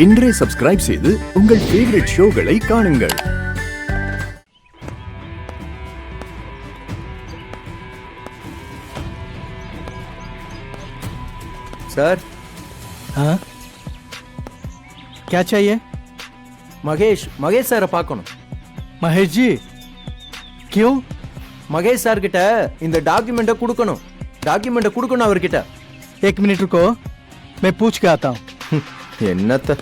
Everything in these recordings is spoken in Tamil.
இன்றே சப்ஸ்கிரைப் செய்து உங்கள் ஃபேவரட் ஷோகளை காணுங்கள். सर हाँ क्या चाहिए? மகேஷ் சாரை பார்க்கணும். महेश जी क्यों? மகேஷ் சார் கிட்ட இந்த டாக்குமெண்ட்டை கொடுக்கணும் அவர்கிட்ட. 1 मिनट रुको, मैं पूछ के आता हूँ. என்னத்த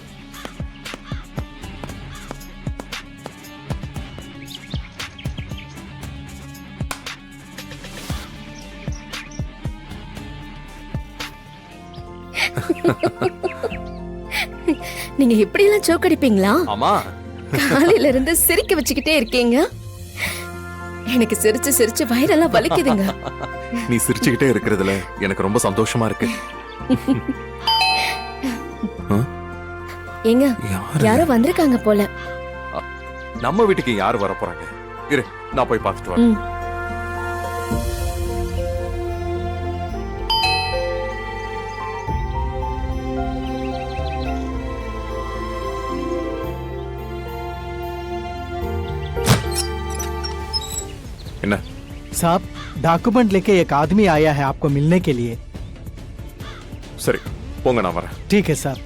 நீங்க இப்படி எல்லாம் ஜோக் அடிப்பீங்களா? ஆமா, காலையில இருந்து சிரிக்க வச்சுக்கிட்டே இருக்கீங்க. எனக்கு சிரிச்சு சிரிச்சு வயிறெல்லாம் வலிக்குதுங்க. நீ சிரிச்சுக்கிட்டே இருக்கிறதுல எனக்கு ரொம்ப சந்தோஷமா இருக்கு. ஏங்க, யாரோ வந்திருக்காங்க போல. நம்ம வீட்டுக்கு யாரு வர போறாங்க? இரு, நான் போய் பார்த்துட்டு வரேன். என்ன साहब, डॉक्यूमेंट लेके एक आदमी आया है आपको मिलने के लिए. சரி, போங்க, நான் வரேன். ठीक है साहब.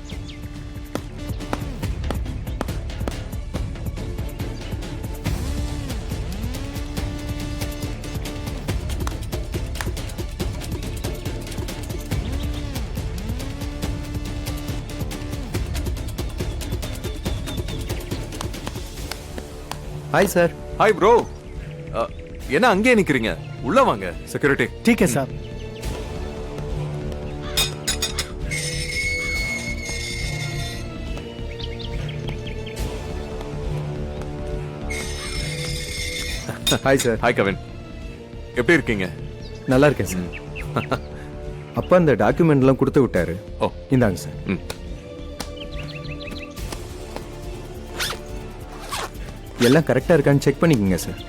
Hi sir. Hi bro. என்ன அங்கேயே நிக்கிறீங்க? உள்ள வாங்க. செக்யூரிட்டி. ठीक है साहब. Hi sir. ஹாய் கவின், எப்படி இருக்கீங்க? நல்லா இருக்கேன் சார். அப்பா அந்த டாக்குமெண்ட்லாம் கொடுத்து விட்டாரு. ஓ, இந்தாங்க சார். ம். எல்லாம் கரெக்டா இருக்கான்னு செக் பண்ணிக்கோங்க சார்.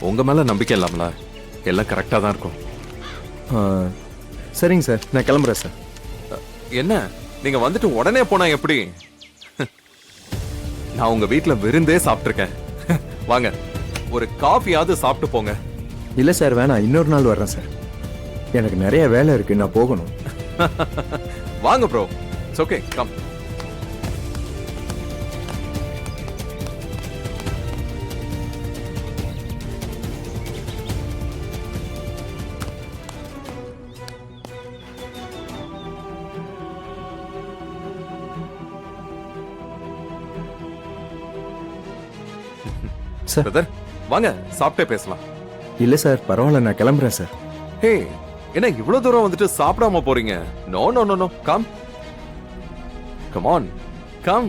உங்க மேல நம்பிக்கை இல்லாமல? எல்லாம் கரெக்டா தான் இருக்கும். சரிங்க சார், நான் கிளம்புறேன் சார். என்ன நீங்க வந்துட்டு உடனே போனா எப்படி? நான் உங்க வீட்ல விருந்தே சாப்பிட்டிருக்கேன். வாங்க, ஒரு காஃபியாவது சாப்பிட்டு போங்க. இல்லை சார், வேணாம், இன்னொரு நாள் வர்றேன் சார். எனக்கு நிறைய வேலை இருக்கு, நான் போகணும். வாங்க bro, it's okay, come. Sir. Brother, வாங்க, சாப்பிட்டே பேசலாம். இல்லை சார், பரவாயில்ல, நான் கிளம்புறேன் சார். ஹே, என்ன இவ்வளவு தூரம் வந்துட்டு சாப்பிடாம போறீங்க? No no no no, come come on, come.